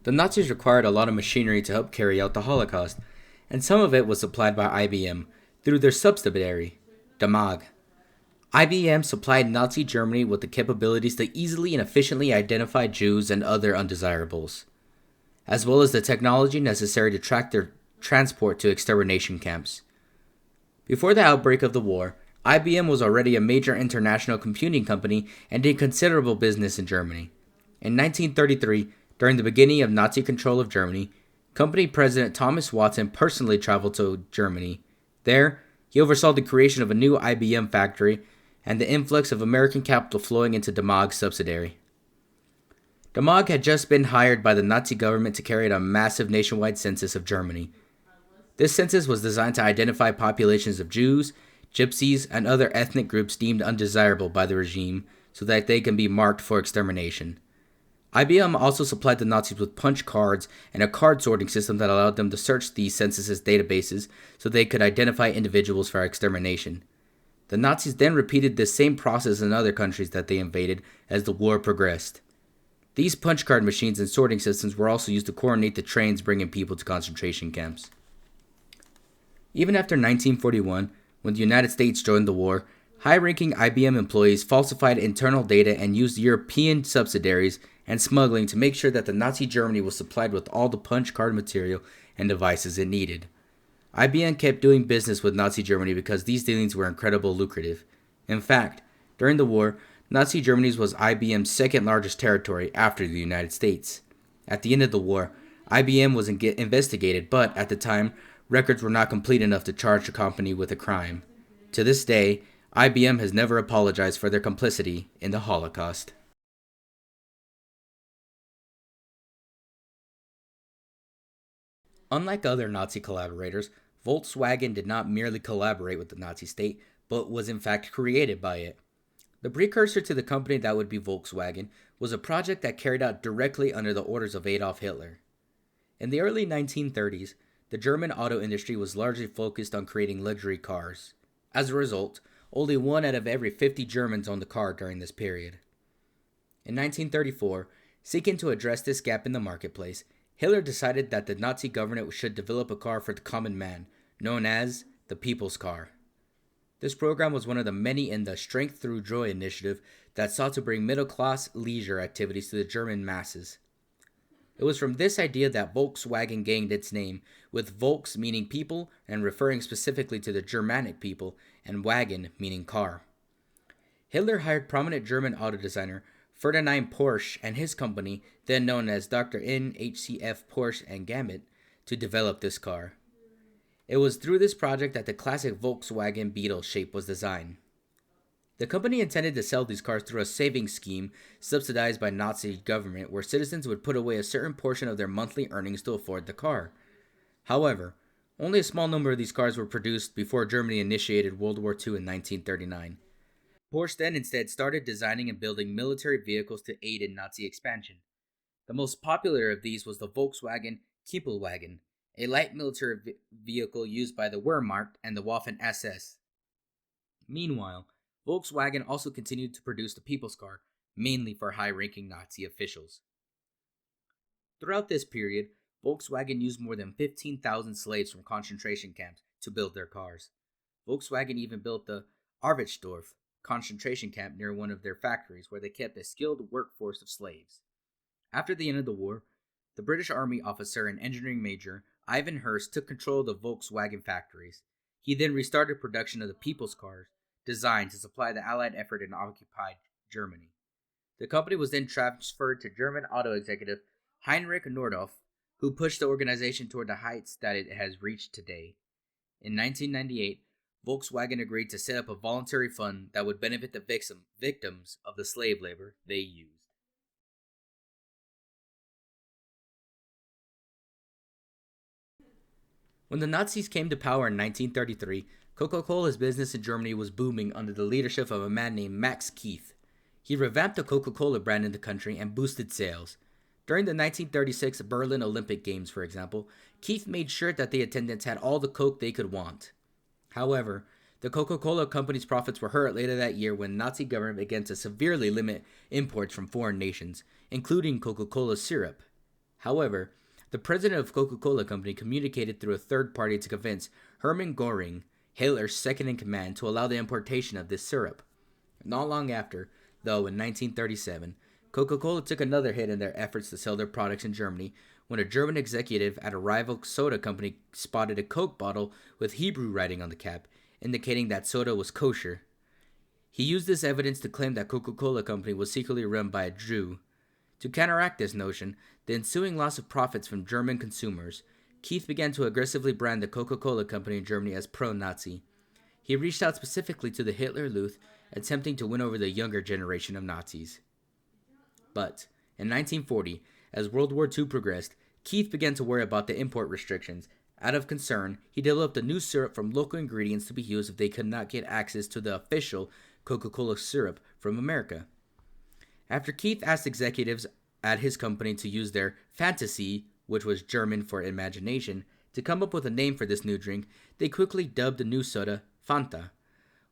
The Nazis required a lot of machinery to help carry out the Holocaust, and some of it was supplied by IBM through their subsidiary, Damag. IBM supplied Nazi Germany with the capabilities to easily and efficiently identify Jews and other undesirables, as well as the technology necessary to track their transport to extermination camps. Before the outbreak of the war, IBM was already a major international computing company and did considerable business in Germany. In 1933, during the beginning of Nazi control of Germany, company president Thomas Watson personally traveled to Germany. There, he oversaw the creation of a new IBM factory and the influx of American capital flowing into Damag's subsidiary. Damag had just been hired by the Nazi government to carry out a massive nationwide census of Germany. This census was designed to identify populations of Jews, Gypsies, and other ethnic groups deemed undesirable by the regime so that they can be marked for extermination. IBM also supplied the Nazis with punch cards and a card sorting system that allowed them to search the census's databases so they could identify individuals for extermination. The Nazis then repeated this same process in other countries that they invaded as the war progressed. These punch card machines and sorting systems were also used to coordinate the trains bringing people to concentration camps. Even after 1941, when the United States joined the war, high-ranking IBM employees falsified internal data and used European subsidiaries and smuggling to make sure that the Nazi Germany was supplied with all the punch card material and devices it needed. IBM kept doing business with Nazi Germany because these dealings were incredibly lucrative. In fact, during the war, Nazi Germany was IBM's second largest territory after the United States. At the end of the war, IBM was investigated, but at the time, records were not complete enough to charge the company with a crime. To this day, IBM has never apologized for their complicity in the Holocaust. Unlike other Nazi collaborators, Volkswagen did not merely collaborate with the Nazi state, but was in fact created by it. The precursor to the company that would be Volkswagen was a project that carried out directly under the orders of Adolf Hitler. In the early 1930s, the German auto industry was largely focused on creating luxury cars. As a result, only 1 out of every 50 Germans owned a car during this period. In 1934, seeking to address this gap in the marketplace, Hitler decided that the Nazi government should develop a car for the common man, known as the People's Car. This program was one of the many in the Strength Through Joy initiative that sought to bring middle-class leisure activities to the German masses. It was from this idea that Volkswagen gained its name, with Volks meaning people and referring specifically to the Germanic people, and Wagen meaning car. Hitler hired prominent German auto designer Ferdinand Porsche and his company, then known as Dr. N.H.C.F. Porsche and Gamut, to develop this car. It was through this project that the classic Volkswagen Beetle shape was designed. The company intended to sell these cars through a savings scheme subsidized by Nazi government where citizens would put away a certain portion of their monthly earnings to afford the car. However, only a small number of these cars were produced before Germany initiated World War II in 1939. Porsche then instead started designing and building military vehicles to aid in Nazi expansion. The most popular of these was the Volkswagen Kippelwagen, a light military vehicle used by the Wehrmacht and the Waffen-SS. Meanwhile, Volkswagen also continued to produce the People's Car, mainly for high-ranking Nazi officials. Throughout this period, Volkswagen used more than 15,000 slaves from concentration camps to build their cars. Volkswagen even built the Arvitsdorf concentration camp near one of their factories where they kept a skilled workforce of slaves. After the end of the war, the British Army officer and engineering major Ivan Hurst took control of the Volkswagen factories. He then restarted production of the People's Cars, designed to supply the Allied effort in occupied Germany. The company was then transferred to German auto executive Heinrich Nordhoff, who pushed the organization toward the heights that it has reached today. In 1998, Volkswagen agreed to set up a voluntary fund that would benefit the victims of the slave labor they used. When the Nazis came to power in 1933, Coca-Cola's business in Germany was booming under the leadership of a man named Max Keith. He revamped the Coca-Cola brand in the country and boosted sales. During the 1936 Berlin Olympic Games, for example, Keith made sure that the attendants had all the Coke they could want. However, the Coca-Cola company's profits were hurt later that year when the Nazi government began to severely limit imports from foreign nations, including Coca-Cola syrup. However, the president of Coca-Cola Company communicated through a third party to convince Hermann Göring, Hitler's second in command, to allow the importation of this syrup. Not long after, though, in 1937, Coca-Cola took another hit in their efforts to sell their products in Germany when a German executive at a rival soda company spotted a Coke bottle with Hebrew writing on the cap, indicating that soda was kosher. He used this evidence to claim that Coca-Cola Company was secretly run by a Jew. To counteract this notion, the ensuing loss of profits from German consumers, Keith began to aggressively brand the Coca-Cola Company in Germany as pro-Nazi. He reached out specifically to the Hitler Youth, attempting to win over the younger generation of Nazis. But in 1940, as World War II progressed, Keith began to worry about the import restrictions. Out of concern, he developed a new syrup from local ingredients to be used if they could not get access to the official Coca-Cola syrup from America. After Keith asked executives at his company to use their fantasy, which was German for imagination, to come up with a name for this new drink, they quickly dubbed the new soda Fanta.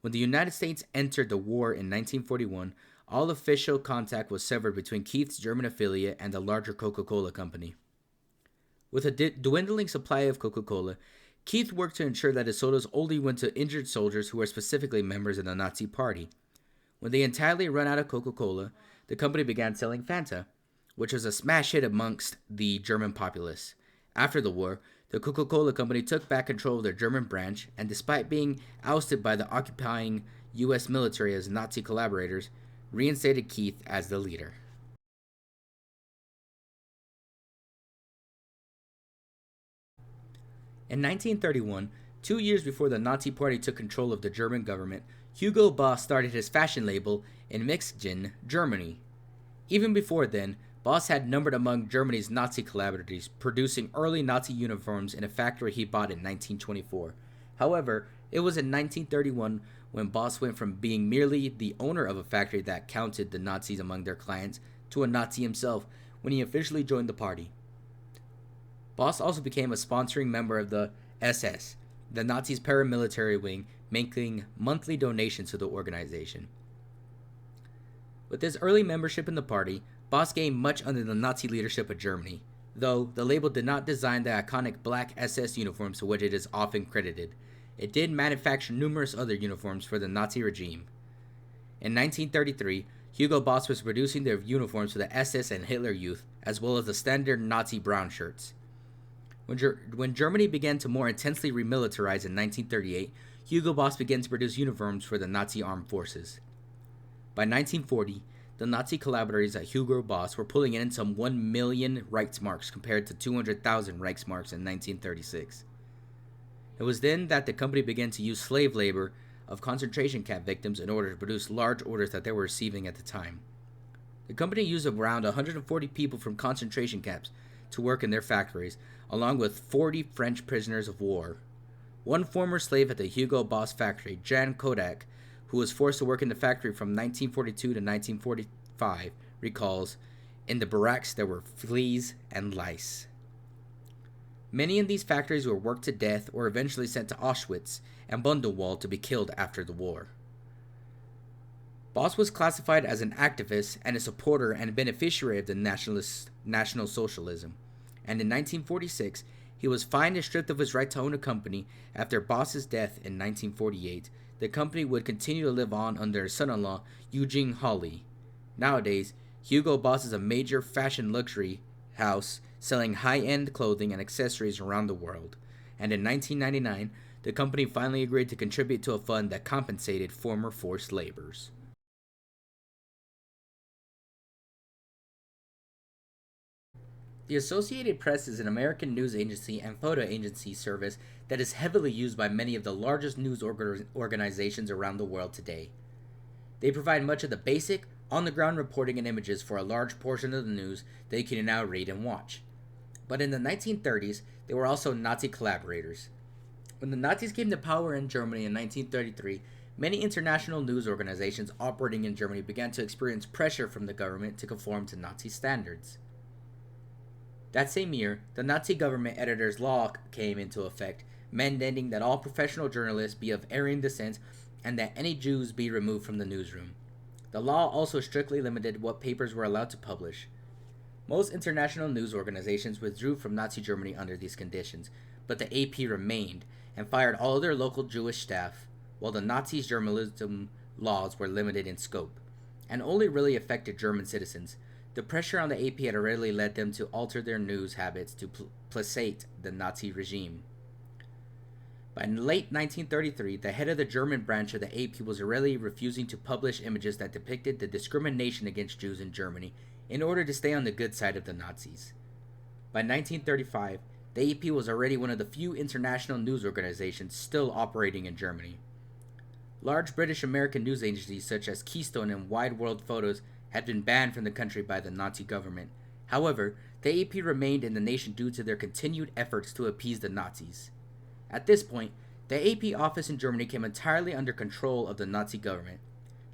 When the United States entered the war in 1941, all official contact was severed between Keith's German affiliate and the larger Coca-Cola Company. With a dwindling supply of Coca-Cola, Keith worked to ensure that his sodas only went to injured soldiers who were specifically members of the Nazi Party. When they entirely ran out of Coca-Cola, the company began selling Fanta, which was a smash hit amongst the German populace. After the war, the Coca-Cola Company took back control of their German branch, and despite being ousted by the occupying U.S. military as Nazi collaborators, reinstated Keith as the leader. In 1931, 2 years before the Nazi Party took control of the German government, Hugo Boss started his fashion label in Mexingen, Germany. Even before then, Boss had numbered among Germany's Nazi collaborators, producing early Nazi uniforms in a factory he bought in 1924. However, it was in 1931 when Boss went from being merely the owner of a factory that counted the Nazis among their clients to a Nazi himself when he officially joined the party. Boss also became a sponsoring member of the SS, the Nazis' paramilitary wing, making monthly donations to the organization. With his early membership in the party, Boss gained much under the Nazi leadership of Germany, though the label did not design the iconic black SS uniforms to which it is often credited. It did manufacture numerous other uniforms for the Nazi regime. In 1933, Hugo Boss was producing their uniforms for the SS and Hitler Youth, as well as the standard Nazi brown shirts. When Germany began to more intensely remilitarize in 1938, Hugo Boss began to produce uniforms for the Nazi armed forces. By 1940, the Nazi collaborators at Hugo Boss were pulling in some 1 million Reichsmarks compared to 200,000 Reichsmarks in 1936. It was then that the company began to use slave labor of concentration camp victims in order to produce large orders that they were receiving at the time. The company used around 140 people from concentration camps to work in their factories, along with 40 French prisoners of war. One former slave at the Hugo Boss factory, Jan Kodak, who was forced to work in the factory from 1942 to 1945, recalls, "In the barracks there were fleas and lice." Many in these factories were worked to death or eventually sent to Auschwitz and Bundenwald to be killed after the war. Boss was classified as an activist and a supporter and beneficiary of the National Socialism, and in 1946 he was fined and stripped of his right to own a company. After Boss's death in 1948, the company would continue to live on under his son-in-law, Eugene Hawley. Nowadays, Hugo Boss is a major fashion luxury house selling high-end clothing and accessories around the world, and in 1999, the company finally agreed to contribute to a fund that compensated former forced laborers. The Associated Press is an American news agency and photo agency service that is heavily used by many of the largest news organizations around the world today. They provide much of the basic, on-the-ground reporting and images for a large portion of the news that you can now read and watch. But in the 1930s, they were also Nazi collaborators. When the Nazis came to power in Germany in 1933, many international news organizations operating in Germany began to experience pressure from the government to conform to Nazi standards. That same year, the Nazi government editor's law came into effect, mandating that all professional journalists be of Aryan descent and that any Jews be removed from the newsroom. The law also strictly limited what papers were allowed to publish. Most international news organizations withdrew from Nazi Germany under these conditions, but the AP remained and fired all their local Jewish staff, while the Nazis' journalism laws were limited in scope and only really affected German citizens. The pressure on the AP had already led them to alter their news habits to placate the Nazi regime. By late 1933, the head of the German branch of the AP was already refusing to publish images that depicted the discrimination against Jews in Germany in order to stay on the good side of the Nazis. By 1935, the AP was already one of the few international news organizations still operating in Germany. Large British American news agencies such as Keystone and Wide World Photos had been banned from the country by the Nazi government. However, the AP remained in the nation due to their continued efforts to appease the Nazis. At this point, the AP office in Germany came entirely under control of the Nazi government.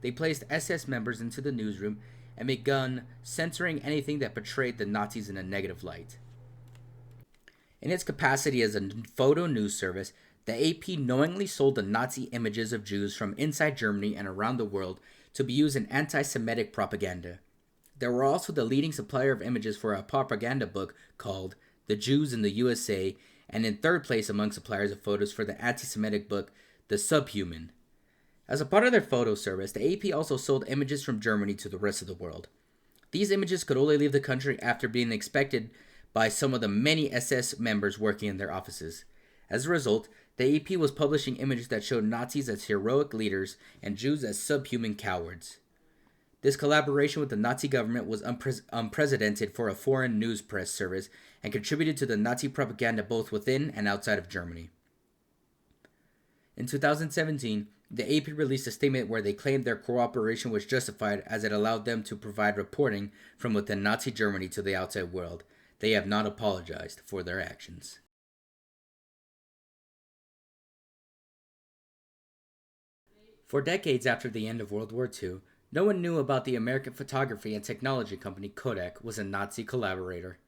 They placed SS members into the newsroom and begun censoring anything that portrayed the Nazis in a negative light. In its capacity as a photo news service, the AP knowingly sold the Nazi images of Jews from inside Germany and around the world to be used in anti-Semitic propaganda. They were also the leading supplier of images for a propaganda book called The Jews in the USA, and in third place among suppliers of photos for the anti-Semitic book The Subhuman. As a part of their photo service, the AP also sold images from Germany to the rest of the world. These images could only leave the country after being inspected by some of the many SS members working in their offices. As a result, the AP was publishing images that showed Nazis as heroic leaders and Jews as subhuman cowards. This collaboration with the Nazi government was unprecedented for a foreign news press service and contributed to the Nazi propaganda both within and outside of Germany. In 2017, the AP released a statement where they claimed their cooperation was justified as it allowed them to provide reporting from within Nazi Germany to the outside world. They have not apologized for their actions. For decades after the end of World War II, no one knew about the American photography and technology company Kodak was a Nazi collaborator.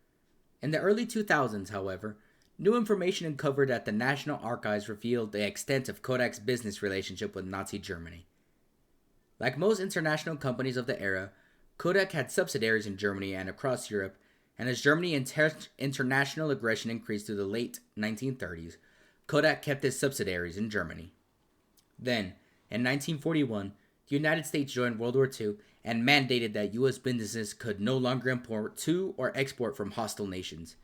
In the early 2000s, however, new information uncovered at the National Archives revealed the extent of Kodak's business relationship with Nazi Germany. Like most international companies of the era, Kodak had subsidiaries in Germany and across Europe, and as Germany's international aggression increased through the late 1930s, Kodak kept its subsidiaries in Germany. Then, in 1941, the United States joined World War II and mandated that U.S. businesses could no longer import to or export from hostile nations.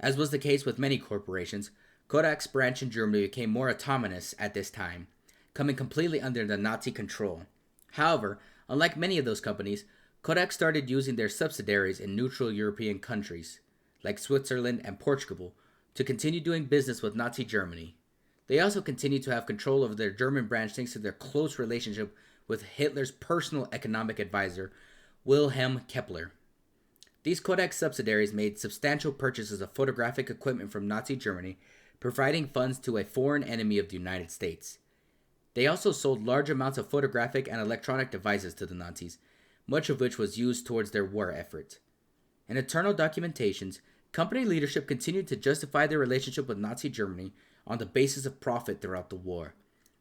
As was the case with many corporations, Kodak's branch in Germany became more autonomous at this time, coming completely under the Nazi control. However, unlike many of those companies, Kodak started using their subsidiaries in neutral European countries, like Switzerland and Portugal, to continue doing business with Nazi Germany. They also continued to have control over their German branch thanks to their close relationship with Hitler's personal economic advisor, Wilhelm Kepler. These Kodak subsidiaries made substantial purchases of photographic equipment from Nazi Germany, providing funds to a foreign enemy of the United States. They also sold large amounts of photographic and electronic devices to the Nazis, much of which was used towards their war effort. In internal documentations, company leadership continued to justify their relationship with Nazi Germany on the basis of profit throughout the war.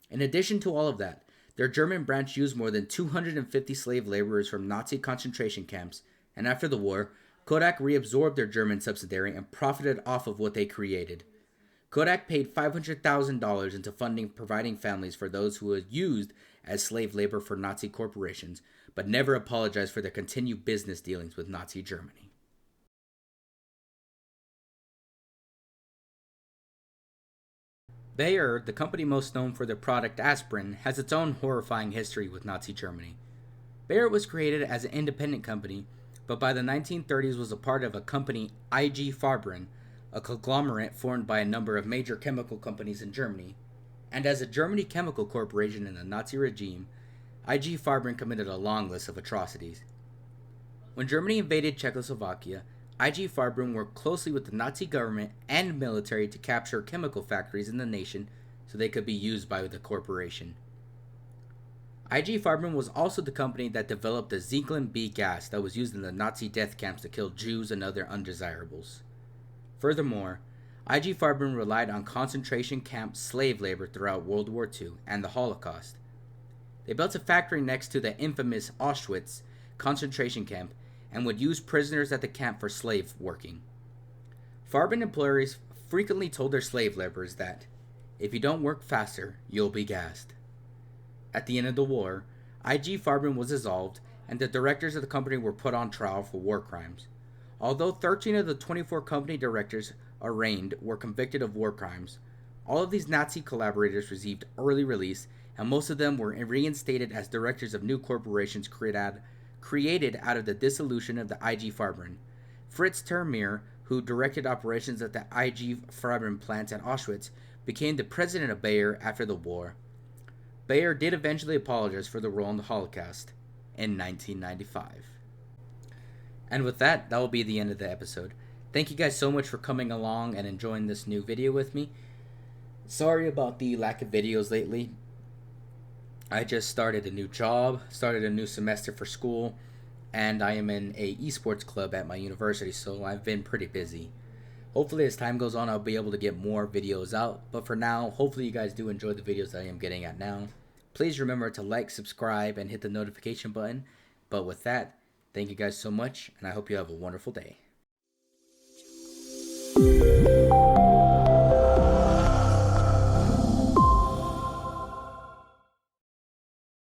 In addition to all of that, their German branch used more than 250 slave laborers from Nazi concentration camps, and after the war, Kodak reabsorbed their German subsidiary and profited off of what they created. Kodak paid $500,000 into funding providing families for those who were used as slave labor for Nazi corporations, but never apologized for their continued business dealings with Nazi Germany. Bayer, the company most known for their product aspirin, has its own horrifying history with Nazi Germany. Bayer was created as an independent company, but by the 1930s was a part of a company, IG Farben, a conglomerate formed by a number of major chemical companies in Germany. And as a Germany chemical corporation in the Nazi regime, IG Farben committed a long list of atrocities. When Germany invaded Czechoslovakia, IG Farben worked closely with the Nazi government and military to capture chemical factories in the nation so they could be used by the corporation. IG Farben was also the company that developed the Zyklon B gas that was used in the Nazi death camps to kill Jews and other undesirables. Furthermore, IG Farben relied on concentration camp slave labor throughout World War II and the Holocaust. They built a factory next to the infamous Auschwitz concentration camp and would use prisoners at the camp for slave working. Farben employers frequently told their slave laborers that, if you don't work faster, you'll be gassed. At the end of the war, IG Farben was dissolved, and the directors of the company were put on trial for war crimes. Although 13 of the 24 company directors arraigned were convicted of war crimes, all of these Nazi collaborators received early release, and most of them were reinstated as directors of new corporations created out of the dissolution of the IG Farben. Fritz Termeer, who directed operations at the IG Farben plants at Auschwitz, became the president of Bayer after the war. Bayer did eventually apologize for the role in the Holocaust in 1995. And with that, that will be the end of the episode. Thank you guys so much for coming along and enjoying this new video with me. Sorry about the lack of videos lately. I just started a new job, started a new semester for school, and I am in a esports club at my university, so I've been pretty busy. Hopefully as time goes on, I'll be able to get more videos out, but for now, hopefully you guys do enjoy the videos that I am getting at now. Please remember to like, subscribe, and hit the notification button. But with that, thank you guys so much, and I hope you have a wonderful day.